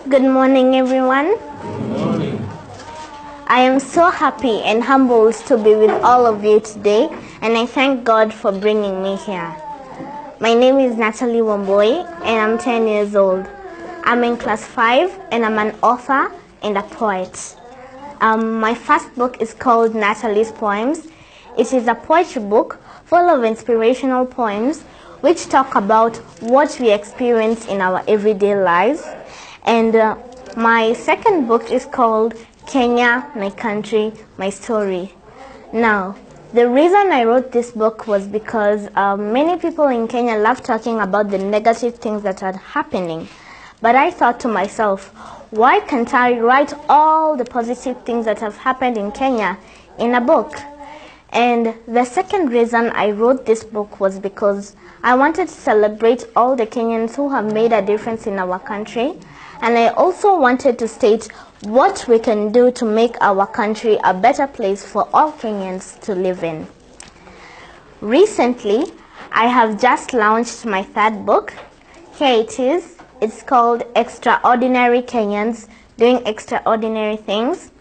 Good morning, everyone. Good morning. I am so happy and humbled to be with all of you today, and I thank God for bringing me here. My name is Natalie Wamboi, and I'm 10 years old. I'm in class 5, and I'm an author and a poet. My first book is called Natalie's Poems. It is a poetry book full of inspirational poems which talk about what we experience in our everyday lives. And my second book is called Kenya, My Country, My Story. Now, the reason I wrote this book was because many people in Kenya love talking about the negative things that are happening. But I thought to myself, why can't I write all the positive things that have happened in Kenya in a book? And the second reason I wrote this book was because I wanted to celebrate all the Kenyans who have made a difference in our country. And I also wanted to state what we can do to make our country a better place for all Kenyans to live in. Recently, I have just launched my third book. Here it is. It's called Extraordinary Kenyans Doing Extraordinary Things.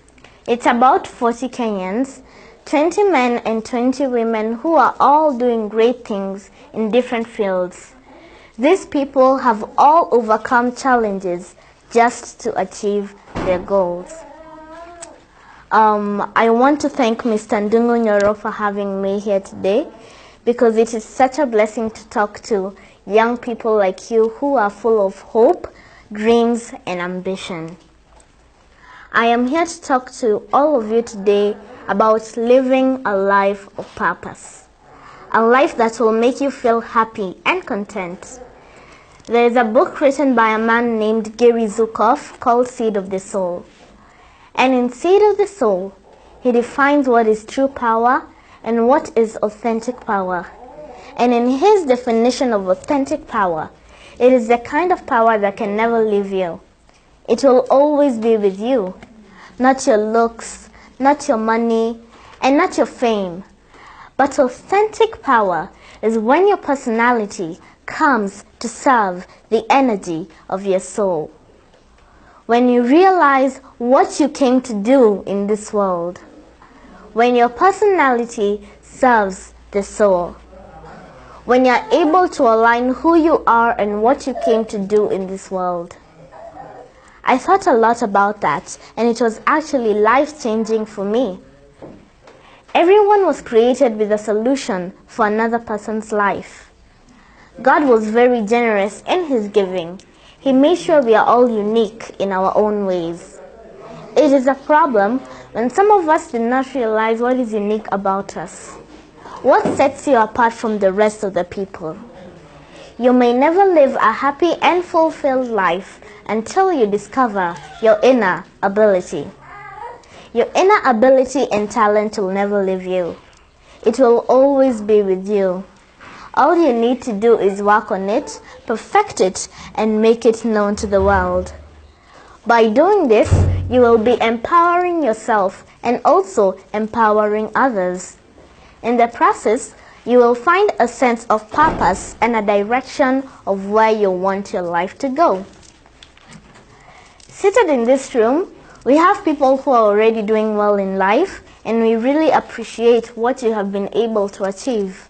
It's about 40 Kenyans, 20 men and 20 women who are all doing great things in different fields. These people have all overcome challenges just to achieve their goals. I want to thank Mr. Ndungu Nyoro for having me here today, because it is such a blessing to talk to young people like you who are full of hope, dreams, and ambition. I am here to talk to all of you today about living a life of purpose, a life that will make you feel happy and content. There is a book written by a man named Gary Zukav called Seed of the Soul. And in Seed of the Soul, he defines what is true power and what is authentic power. And in his definition of authentic power, it is the kind of power that can never leave you. It will always be with you. Not your looks, not your money, and not your fame. But authentic power is when your personality comes to serve the energy of your soul. When you realize what you came to do in this world. When your personality serves the soul. When you're able to align who you are and what you came to do in this world. I thought a lot about that, and it was actually life-changing for me. Everyone was created with a solution for another person's life. God was very generous in his giving. He made sure we are all unique in our own ways. It is a problem when some of us do not realize what is unique about us. What sets you apart from the rest of the people? You may never live a happy and fulfilled life until you discover your inner ability. Your inner ability and talent will never leave you. It will always be with you. All you need to do is work on it, perfect it, and make it known to the world. By doing this, you will be empowering yourself and also empowering others. In the process, you will find a sense of purpose and a direction of where you want your life to go. Seated in this room, we have people who are already doing well in life, and we really appreciate what you have been able to achieve.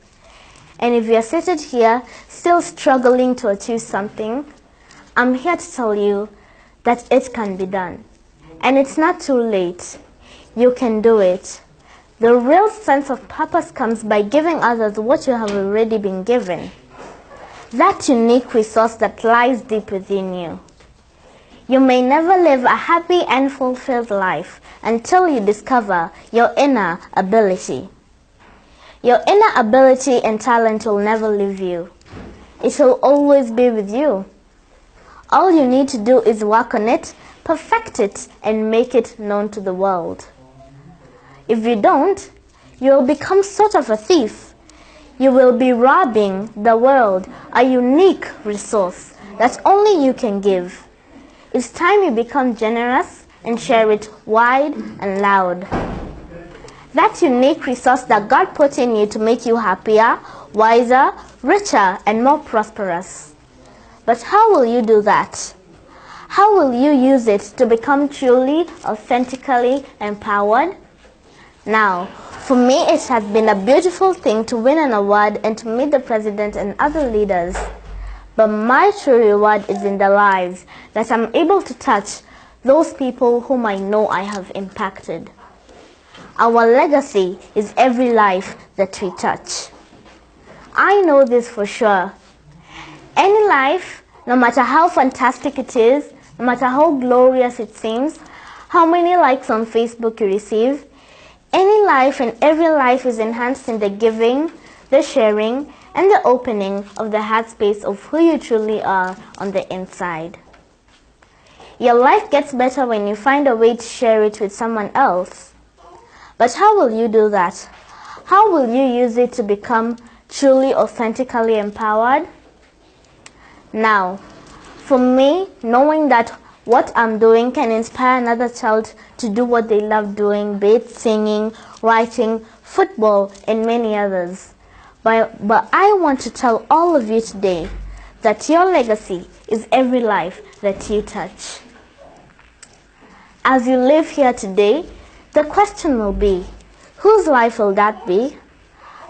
And if you are seated here, still struggling to achieve something, I'm here to tell you that it can be done. And it's not too late. You can do it. The real sense of purpose comes by giving others what you have already been given. That unique resource that lies deep within you. You may never live a happy and fulfilled life until you discover your inner ability. Your inner ability and talent will never leave you. It will always be with you. All you need to do is work on it, perfect it, and make it known to the world. If you don't, you will become sort of a thief. You will be robbing the world a unique resource that only you can give. It's time you become generous and share it wide and loud. That unique resource that God put in you to make you happier, wiser, richer, and more prosperous. But how will you do that? How will you use it to become truly, authentically empowered? Now, for me, it has been a beautiful thing to win an award and to meet the president and other leaders. But my true reward is in the lives that I'm able to touch, those people whom I know I have impacted. Our legacy is every life that we touch. I know this for sure. Any life, no matter how fantastic it is, no matter how glorious it seems, how many likes on Facebook you receive, any life and every life is enhanced in the giving, the sharing, and the opening of the heart space of who you truly are on the inside. Your life gets better when you find a way to share it with someone else. But how will you do that? How will you use it to become truly, authentically empowered? Now, for me, knowing that what I'm doing can inspire another child to do what they love doing, be it singing, writing, football, and many others. But I want to tell all of you today that your legacy is every life that you touch. As you live here today, the question will be, whose life will that be?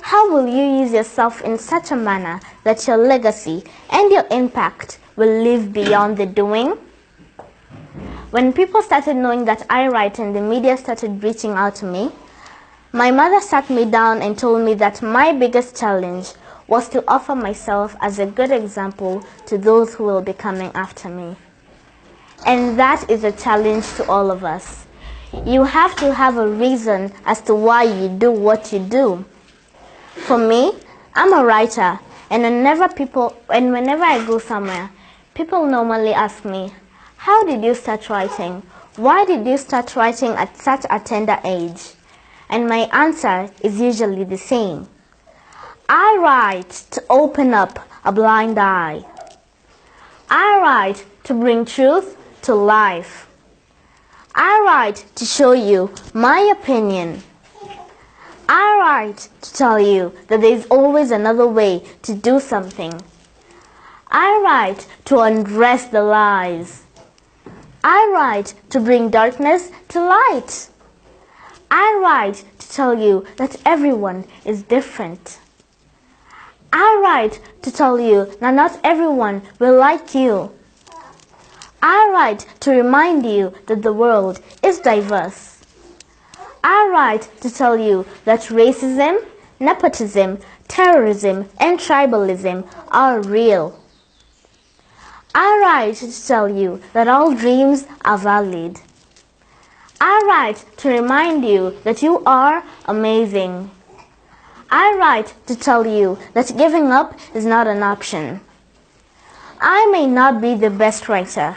How will you use yourself in such a manner that your legacy and your impact will live beyond the doing? When people started knowing that I write and the media started reaching out to me, my mother sat me down and told me that my biggest challenge was to offer myself as a good example to those who will be coming after me. And that is a challenge to all of us. You have to have a reason as to why you do what you do. For me, I'm a writer, and whenever I go somewhere, people normally ask me, how did you start writing? Why did you start writing at such a tender age? And my answer is usually the same. I write to open up a blind eye. I write to bring truth to life. I write to show you my opinion. I write to tell you that there is always another way to do something. I write to undress the lies. I write to bring darkness to light. I write to tell you that everyone is different. I write to tell you that not everyone will like you. I write to remind you that the world is diverse. I write to tell you that racism, nepotism, terrorism, and tribalism are real. I write to tell you that all dreams are valid. I write to remind you that you are amazing. I write to tell you that giving up is not an option. I may not be the best writer,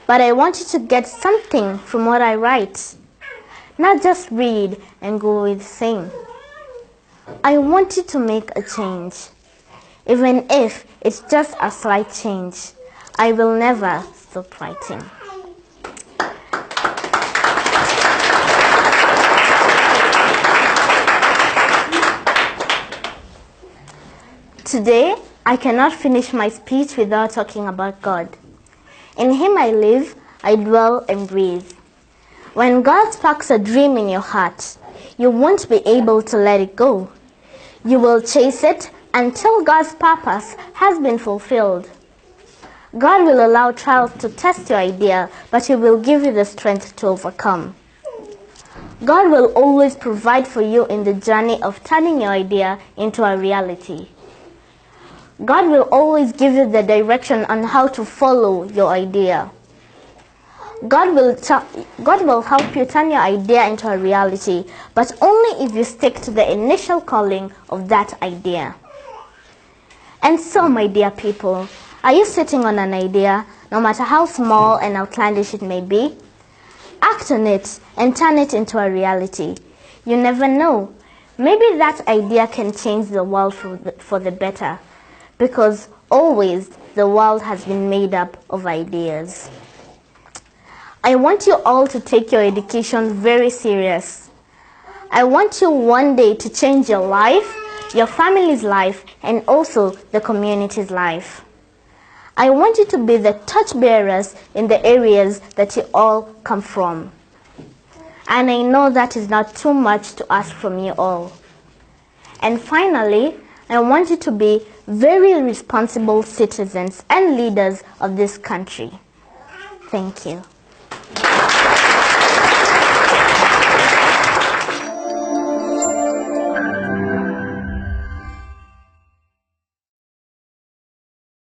but I want you to get something from what I write. Not just read and go with the same. I want you to make a change. Even if it's just a slight change, I will never stop writing. Today, I cannot finish my speech without talking about God. In Him I live, I dwell and breathe. When God sparks a dream in your heart, you won't be able to let it go. You will chase it until God's purpose has been fulfilled. God will allow trials to test your idea, but He will give you the strength to overcome. God will always provide for you in the journey of turning your idea into a reality. God will always give you the direction on how to follow your idea. God will help you turn your idea into a reality, but only if you stick to the initial calling of that idea. And so, my dear people, are you sitting on an idea, no matter how small and outlandish it may be? Act on it and turn it into a reality. You never know. Maybe that idea can change the world for the better. Because always the world has been made up of ideas. I want you all to take your education very serious. I want you one day to change your life, your family's life, and also the community's life. I want you to be the torchbearers in the areas that you all come from. And I know that is not too much to ask from you all. And finally, I want you to be very responsible citizens and leaders of this country. Thank you.